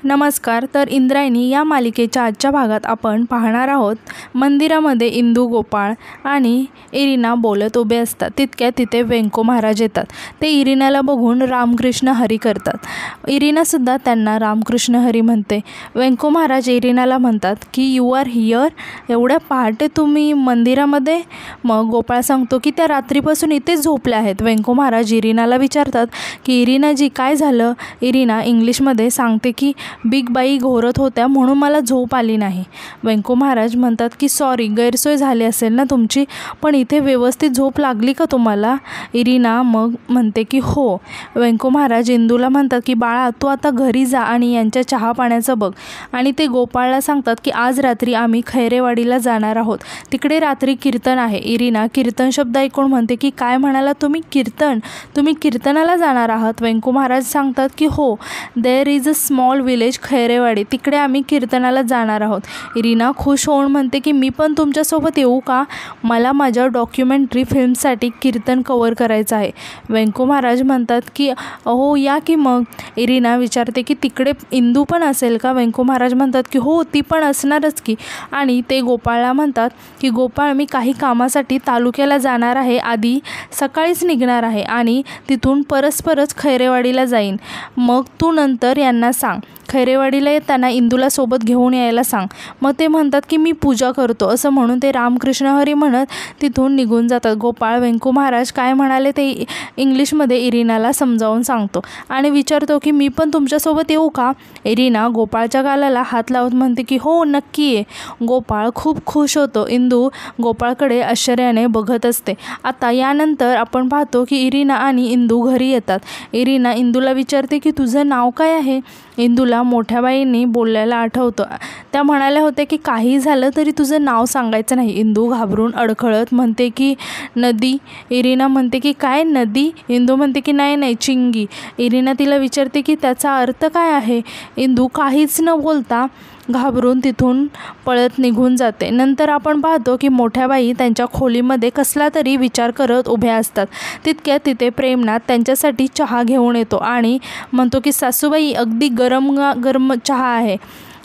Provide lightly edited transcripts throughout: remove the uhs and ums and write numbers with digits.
नमस्कार. तर इंद्रायणी या मालिकेच्या आजच्या भागात आपण पाहणार आहोत. मंदिरामध्ये इंदू, गोपाळ आणि इरिना बोलत उभे असतात. तितक्या तिथे व्यंको महाराज येतात. ते इरिनाला बघून रामकृष्ण हरी करतात. इरिनासुद्धा त्यांना रामकृष्ण हरी म्हणते. व्यंको महाराज इरिनाला म्हणतात की यू आर हियर, एवढ्या पहाटे तुम्ही मंदिरामध्ये? मग गोपाळ सांगतो की त्या रात्रीपासून इथेच झोपल्या आहेत. व्यंको महाराज इरिनाला विचारतात की इरिनाजी काय झालं? इरिना इंग्लिशमध्ये सांगते की बिग बाई घोरत होत्या म्हणून मला झोप आली नाही. व्यंको महाराज म्हणतात की सॉरी, गैरसोय झाली असेल ना तुमची, पण इथे व्यवस्थित झोप लागली का तुम्हाला? इरिना मग म्हणते की हो. व्यंको महाराज इंदूला म्हणतात की बाळा, तू आता घरी जा आणि यांच्या चहा पाण्याचं बघ. आणि ते गोपाळला सांगतात की आज रात्री आम्ही खैरेवाडीला जाणार आहोत, तिकडे रात्री कीर्तन आहे. इरिना कीर्तन शब्द ऐकून म्हणते की काय म्हणाला तुम्ही? कीर्तन? तुम्ही कीर्तनाला जाणार आहात? व्यंको महाराज सांगतात की हो, there is a small village Khairewadi, तिकडे आम्ही कीर्तनाला जाणार आहोत. इरिना खुश होऊन म्हणते की मी पण तुमच्यासोबत येऊ का? मला माझ्या डॉक्युमेंटरी फिल्मसाठी कीर्तन कव्हर करायचं आहे. व्यंको महाराज म्हणतात की हो या की मग. इरिना विचारते की तिकडे इंदू पण असेल का? व्यंको महाराज म्हणतात की हो, ती पण असणारच की. आणि ते गोपाळला म्हणतात की गोपाळ, मी काही कामासाठी तालुक्याला जाणार आहे, आधी सकाळीच निघणार आहे आणि तिथून परस्परच खैरेवाडीला जाईन. मग तू नंतर यांना सांग, खैरेवाडीला येताना इंदूला सोबत घेऊन यायला सांग. मग ते म्हणतात की मी पूजा करतो. असं म्हणून ते रामकृष्ण हरी म्हणत तिथून निघून जातात. गोपाळ व्यंको महाराज काय म्हणाले ते इंग्लिशमध्ये इरिनाला समजावून सांगतो आणि विचारतो की मी पण तुमच्यासोबत येऊ का? इरिना गोपाळच्या गालाला हात लावत म्हणते की हो, नक्की ये. गोपाळ खूप खुश होतो. इंदू गोपाळकडे आश्चर्याने बघत असते. आता यानंतर आपण पाहतो की इरिना आणि इंदू घरी येतात. इरिना इंदूला विचारते की तुझं नाव काय आहे? इंदूला मोठ्या बाईंनी बोलल्याला आठवतं. त्या म्हणाल्या होत्या की काही झालं तरी तुझं नाव सांगायचं नाही. इंदू घाबरून अडखळत म्हणते की नदी. इरिना म्हणते की काय नदी? इंदू म्हणते की नाही, चिंगी. इरिना तिला विचारते की त्याचा अर्थ काय आहे? इंदू काहीच न बोलता घाबरून तिथून पळत निघून जाते. नंतर आपण पाहतो की मोठ्या बाई त्यांच्या खोलीमध्ये कसला तरी विचार करत उभ्या असतात. तितक्यात तिथे प्रेमनाथ त्यांच्यासाठी चहा घेऊन येतो आणि म्हणतो की सासूबाई, अगदी गरम चहा आहे,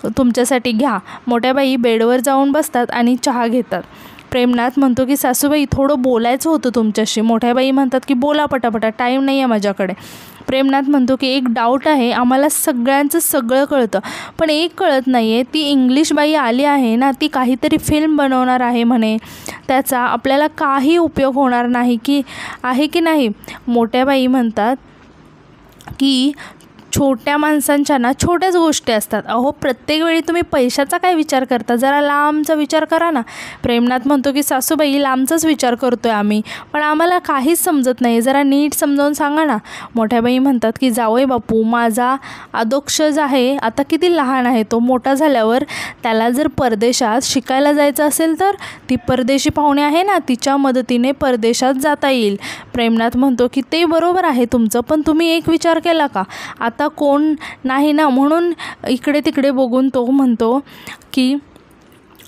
तुमच्यासाठी घ्या. मोठ्या बाई बेडवर जाऊन बसतात आणि चहा घेतात. प्रेमनाथ म्हणतो की सासूबाई, थोडं बोलायचं होतं तुमच्याशी. मोठ्या बाई म्हणतात की बोला पटापटा, टाईम नाही आहे माझ्याकडे. प्रेमनाथ म्हणतो की एक डाऊट आहे, आम्हाला सगळ्यांचं सगळं कळतं, पण एक कळत नाही आहे, ती इंग्लिश बाई आली आहे ना, ती काहीतरी फिल्म बनवणार आहे म्हणे, त्याचा आपल्याला काही उपयोग होणार नाही की आहे की नाही? मोठ्या बाई म्हणतात की छोट्या माणसांच्या ना छोट्याच गोष्टी असतात. अहो, प्रत्येक वेळी तुम्ही पैशाचा काय विचार करता? जरा लांबचा विचार करा ना. प्रेमनाथ म्हणतो की सासूबाई, लांबचाच विचार करतोय आम्ही, पण आम्हाला काहीच समजत नाही, जरा नीट समजावून सांगा ना. मोठ्या बाई म्हणतात की जावई बापू, माझा अधोक्षज आहे, आता किती लहान आहे तो, मोठा झाल्यावर त्याला जर परदेशात शिकायला जायचं असेल तर ती परदेशी पाहुणे आहे ना, तिच्या मदतीने परदेशात जाता येईल. प्रेमनाथ म्हणतो की ते बरोबर आहे तुमचं, पण तुम्ही एक विचार केला का? आता कोण नाही ना, म्हणून इकडे तिकडे बघून तो म्हणतो की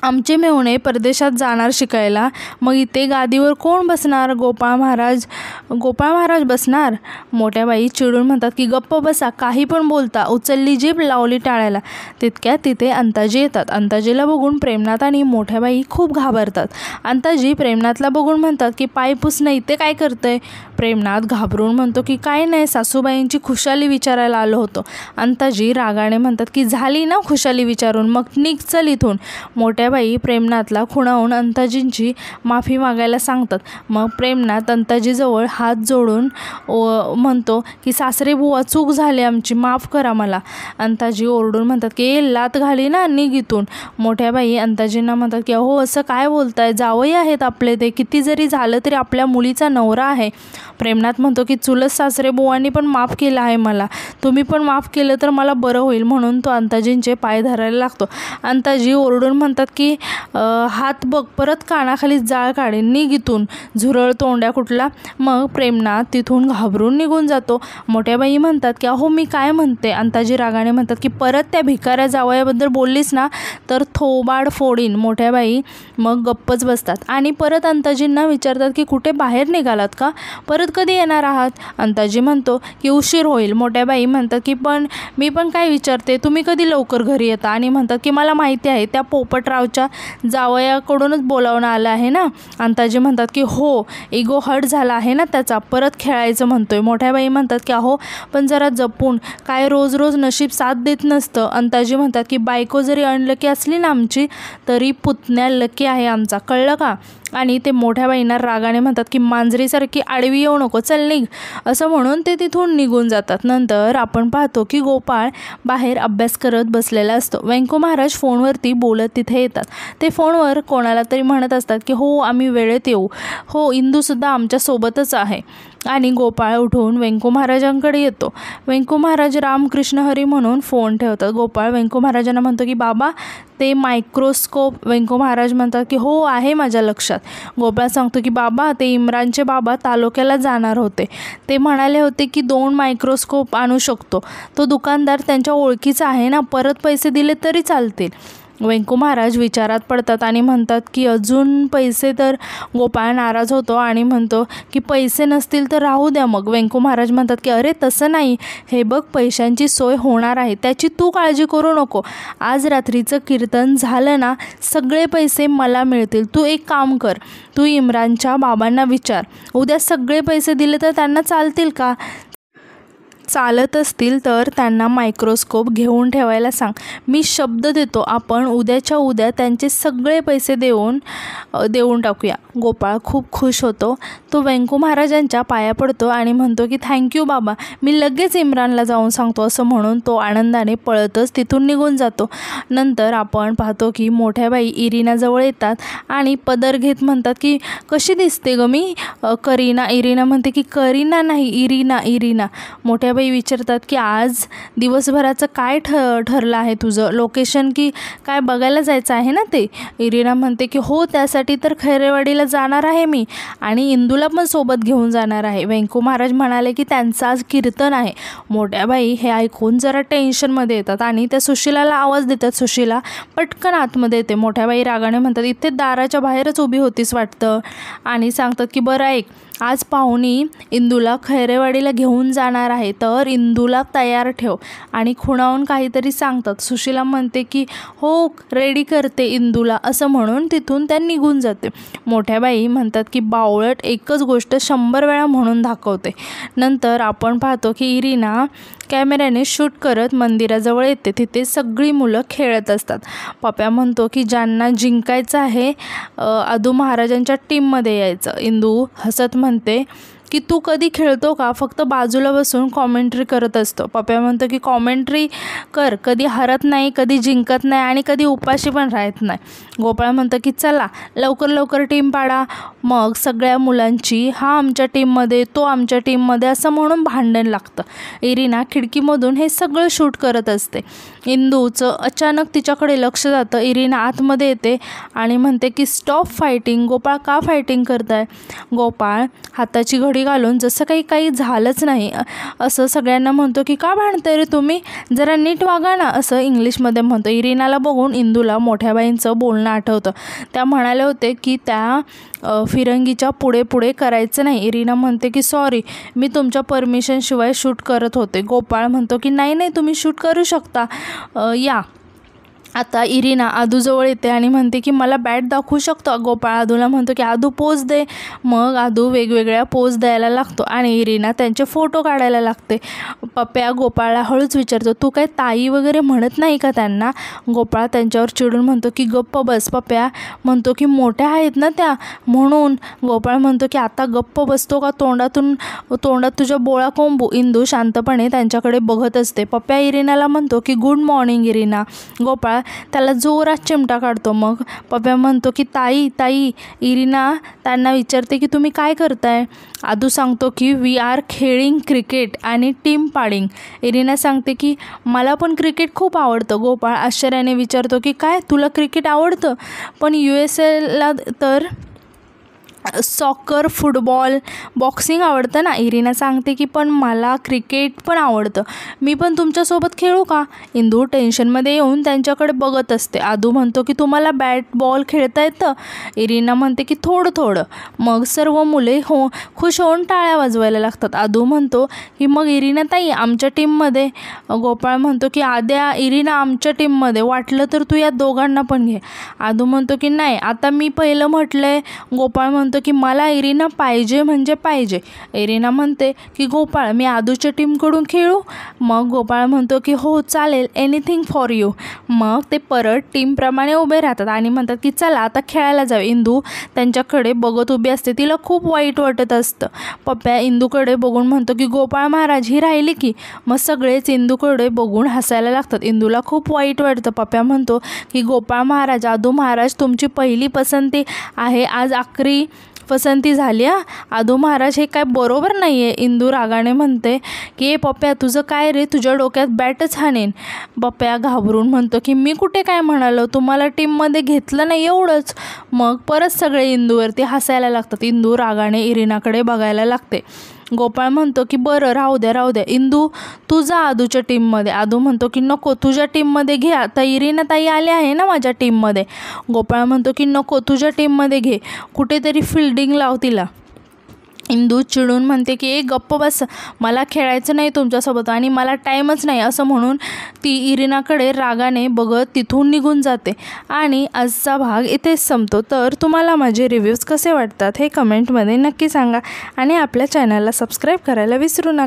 आमचे मेहुणे परदेशात जाणार शिकायला, मग इथे गादीवर कोण बसणार? गोपाळ महाराज बसणार. मोठ्या बाई चिडून म्हणतात की गप्प बसा, काही पण बोलता. उचलली जीभ, लावली टाळ्याला. तितक्यात तिथे अंताजी येतात. अंताजीला बघून प्रेमनाथ आणि मोठ्या बाई खूप घाबरतात. अंताजी प्रेमनाथला बघून म्हणतात की पाय पुसणं इथे काय करतंय? प्रेमनाथ घाबरून म्हणतो की काय नाही, सासूबाईंची खुशाली विचारायला आलो होतो. अंताजी रागाने म्हणतात की झाली ना खुशाली विचारून, मग निघ चल इथून. मोठ्या बाई प्रेमनाथला खुणावून अंताजींची माफी मागायला सांगतात. मग प्रेमनाथ अंताजीजवळ हात जोडून म्हणतो की सासरे बुवा, चूक झाली आमची, माफ करा मला. अंताजी ओरडून म्हणतात की लात घाली ना, निघ इथून. मोठ्या बाई अंताजींना म्हणतात की अहो, असं काय बोलताय, जावई आहेत आपले, ते किती जरी झालं तरी आपल्या मुलीचा नवरा आहे. प्रेमनाथ म्हणतो की चुलत सासरे बुवांनी पण माफ केलं आहे मला, तुम्ही पण माफ केलं तर मला बरं होईल, म्हणून तो अंताजींचे पाय धरायला लागतो. अंताजी ओरडून म्हणतात की की हात बघ परत कानाखाली जाळ काढेन, निघ इथून झुरळ तोंड्या कुठला. मग प्रेमनाथ तिथून घाबरून निघून जातो. मोठ्या बाई म्हणतात की अहो मी काय म्हणते. अंताजी रागाने म्हणतात की परत त्या भिकाऱ्या जावयाबद्दल बोललीस ना तर थोबाड फोडीन. मोठ्या बाई मग गप्पच बसतात आणि परत अंताजींना विचारतात की कुठे बाहेर निघालात का, परत कधी येणार आहात. अंताजी म्हणतो की उशीर होईल. मोठ्या बाई म्हणतात की मी पण काय विचारते, तुम्ही कधी लवकर घरी येता. आणि म्हणतात की मला माहिती आहे त्या पोपटरावच्या जावयाकडूनच बोलावणं आलं आहे ना. अंताजी म्हणतात की हो, इगो हर्ट झाला आहे ना त्याचा, परत खेळायचं म्हणतोय. मोठ्या बाई म्हणतात की अहो पण जरा जपून, काय रोज रोज नशीब साथ देत नसतं. अंताजी म्हणतात की बायको जरी अनलकी असली ना आमची तरी पुतण्या लकी आहे आमचा, कळलं का. आणि ते मोठ्या बाईंना रागाने म्हणतात की मांजरीसारखी आडवी येऊ नको, चल निघ, असं म्हणून ते तिथून निघून जातात. नंतर आपण पाहतो की गोपाळ बाहेर अभ्यास करत बसलेला असतो. व्यंको महाराज फोनवरती बोलत तिथे येतात. ते फोनवर कोणाला तरी म्हणत असतात की हो आम्ही वेळेत येऊ, हो इंदूसुद्धा आमच्यासोबतच आहे. आणि गोपाळ उठून व्यंको महाराजांकडे येतो. व्यंको महाराज रामकृष्ण हरी म्हणून फोन ठेवतात. गोपाळ व्यंको महाराजांना म्हणतो की बाबा ते मायक्रोस्कोप. व्यंको महाराज म्हणतात की हो आहे माझ्या लक्षात. गोपाळ सांगतो की बाबा ते इम्रानचे बाबा तालुक्याला जाणार होते, ते म्हणाले होते की 2 मायक्रोस्कोप आणू शकतो. तो दुकानदार त्यांच्या ओळखीचा आहे ना, परत पैसे दिले तरी चालतील. व्यंको महाराज विचारात पडतात आणि म्हणतात की अजून पैसे. तर गोपाळ नाराज होतो आणि म्हणतो की पैसे नसतील तर राहू द्या मग. व्यंको महाराज म्हणतात की अरे तसं नाही, हे बघ पैशांची सोय होणार आहे, त्याची तू काळजी करू नको. आज रात्रीचं कीर्तन झालं ना सगळे पैसे मला मिळतील. तू एक काम कर, तू इम्रानच्या बाबांना विचार, उद्या सगळे पैसे दिले तर त्यांना चालतील का. चालत असतील तर त्यांना मायक्रोस्कोप घेऊन ठेवायला सांग. मी शब्द देतो आपण उद्याच्या उद्या त्यांचे सगळे पैसे देऊन टाकूया. गोपाळ खूप खुश होतो. तो व्यंको महाराजांच्या पाया पडतो आणि म्हणतो की थँक्यू बाबा, मी लगेच इम्रानला जाऊन सांगतो. असं म्हणून तो आनंदाने पळतच तिथून निघून जातो. नंतर आपण पाहतो की मोठ्या बाई इरिनाजवळ येतात आणि पदर घेत म्हणतात की कशी दिसते ग मी. इरिना म्हणते की करीना नाही, इरिना. मोठ्या बाई विचारतात की आज दिवसभराचं काय ठरलं आहे तुझं, लोकेशन की काय बघायला जायचं आहे ना ते. इरिना म्हणते की हो, त्यासाठी तर खैरेवाडीला जाणार आहे मी आणि इंदूला पण सोबत घेऊन जाणार आहे. व्यंको महाराज म्हणाले की त्यांचं आज कीर्तन आहे. मोठ्या बाई हे ऐकून जरा टेन्शनमध्ये येतात आणि त्या सुशिलाला आवाज देतात. सुशिला पटकन आतमध्ये येते. मोठ्या बाई रागाने म्हणतात इथे दाराच्या बाहेरच उभी होतीस वाटतं, आणि सांगतात की बरं ऐक, आज पाहुणी इंदूला खैरेवाडीला घेऊन जाणार आहे तर इंदूला तयार ठेव. आणि खुणावून काहीतरी सांगतात. सुशिला म्हणते की हो रेडी करते इंदूला, असं म्हणून तिथून त्या निघून जाते. मोठ्या बाई म्हणतात की बावळट एकच गोष्ट 100 वेळा म्हणून दाखवते. नंतर आपण पाहतो की इरिना कॅमेऱ्याने शूट करत मंदिराजवळ येते. तिथे सगळी मुलं खेळत असतात. पप्या म्हणतो की ज्यांना जिंकायचं आहे आदू महाराजांच्या टीममध्ये यायचं. इंदू हसत म्हणते की तू कधी खेळतो का, फक्त बाजूला बसून कॉमेंट्री करत असतो. पप्या म्हणतो की कॉमेंट्री कर, कधी हरत नाही, कधी जिंकत नाही आणि कधी उपाशी पण राहत नाही. गोपाळ म्हणतं की चला लवकर टीम पाडा. मग सगळ्या मुलांची हा आमच्या टीममध्ये, तो आमच्या टीममध्ये असं म्हणून भांडण लागतं. इरिना खिडकीमधून हे सगळं शूट करत असते. इंदूचं अचानक तिच्याकडे लक्ष जातं. इरिना आतमध्ये येते आणि म्हणते की स्टॉप फायटिंग. गोपाळ का फायटिंग करताय. गोपाळ हाताची घडी घालून जसं काही झालंच नाही असं सगळ्यांना म्हणतो की का भांडताय रे तुम्ही, जरा नीट वागा ना, असं इंग्लिशमध्ये म्हणतो. इरिनाला बघून इंदूला मोठ्या बाईंचं बोलणं आठवतं. त्या म्हणाले होते की त्या फिरंगीच्या पुढे करायचं नाही. इरिना म्हणते की सॉरी, मी तुमच्या परमिशनशिवाय शूट करत होते. गोपाळ म्हणतो की नाही तुम्ही शूट करू शकता, या. आता इरिना आदूजवळ येते आणि म्हणते की मला बॅट दाखवू शकतो. गोपाळ आदूला म्हणतो की आदू पोज दे. मग आदू वेगवेगळ्या पोज द्यायला लागतो आणि इरिना त्यांचे फोटो काढायला लागते. पप्या गोपाळला हळूच विचारतो तू काय ताई वगैरे म्हणत नाही का त्यांना. गोपाळ त्यांच्यावर चिडून म्हणतो की गप्प बस. पप्या म्हणतो की मोठ्या आहेत ना त्या म्हणून. गोपाळ म्हणतो की आता गप्प बसतो का, तोंडात तुझ्या बोळा कोंबू. इंदू शांतपणे त्यांच्याकडे बघत असते. पप्या इरिनाला म्हणतो की गुड मॉर्निंग इरिना. गोपाळ त्याला जोरात चिमटा काढतो. मग पप्या म्हणतो की ताई ताई. इरिना त्यांना विचारते की तुम्ही काय करताय. आदू सांगतो की वी आर खेळिंग क्रिकेट आणि टीम पाडिंग. इरिना सांगते की मला पण क्रिकेट खूप आवडतं. गोपाळ आश्चर्याने विचारतो की काय तुला क्रिकेट आवडतं, पण USA तर सॉकर, फुटबॉल, बॉक्सिंग आवडतं ना. इरिना सांगते की पण मला क्रिकेट पण आवडतं, मी पण तुमच्यासोबत खेळू का. इंदू टेन्शनमध्ये येऊन त्यांच्याकडे बघत असते. आदू म्हणतो की तुम्हाला बॅट बॉल खेळता येतं. इरिना म्हणते की थोडं थोडं. मग सर्व मुले खुश होऊन टाळ्या वाजवायला लागतात. आदू म्हणतो की मग इरिना ताई आमच्या टीममध्ये. गोपाळ म्हणतो की आद्या इरिना आमच्या टीममध्ये, वाटलं तर तू या दोघांना पण घे. आदू म्हणतो की नाही आता मी पहिलं म्हटलंय. गोपाळ म्हणतो की मला इरिना पाहिजे म्हणजे पाहिजे. इरिना म्हणते की गोपाळ मी आदूच्या टीमकडून खेळू. मग गोपाळ म्हणतो की हो चालेल, एनिथिंग फॉर यू. मग ते परत टीमप्रमाणे उभे राहतात आणि म्हणतात की चला आता खेळायला जाऊ. इंदू त्यांच्याकडे बघत उभी असते. तिला खूप वाईट वाटत असतं. पप्या इंदूकडे बघून म्हणतो की गोपाळ महाराज ही राहिली की. मग सगळेच इंदूकडे बघून हसायला लागतात. इंदूला खूप वाईट वाटतं. पप्या म्हणतो की गोपाळ महाराज, आदू महाराज तुमची पहिली पसंती आहे, आज आखरी पसंती झाली. आदू महाराज हे काय बरोबर नाही आहे. इंदू रागाने म्हणते की पप्या तुझं काय रे, तुझ्या डोक्यात बॅटच हाणेन. पप्या घाबरून म्हणतो की मी कुठे काय म्हणालो, तुम्हाला टीममध्ये घेतलं नाही एवढंच. मग परत सगळे इंदूवरती हसायला लागतात. इंदू रागाने इरिनाकडे बघायला लागते. गोपाळ म्हणतो की बरं राहू द्या इंदू तू जा आदूच्या टीममध्ये. आदू म्हणतो की नको तुझ्या टीममध्ये घे, आता इरिना ताई आली आहे ना माझ्या टीममध्ये. गोपाळ म्हणतो की नको तुझ्या टीममध्ये घे, कुठेतरी फिल्डिंग लाव तिला. इंदू चिडून म्हणते की एक गप्प बस, मला खेळायचं नाही तुमच्यासोबत आणि मला टाईमच नाही, असं म्हणून ती इरिनाकडे रागाने बघत तिथून निघून जाते. आणि आजचा भाग इथेच संपतो. तर तुम्हाला माझे रिव्ह्यूज कसे वाटतात हे कमेंटमध्ये नक्की सांगा आणि आपल्या चॅनलला सबस्क्राईब करायला विसरू नका.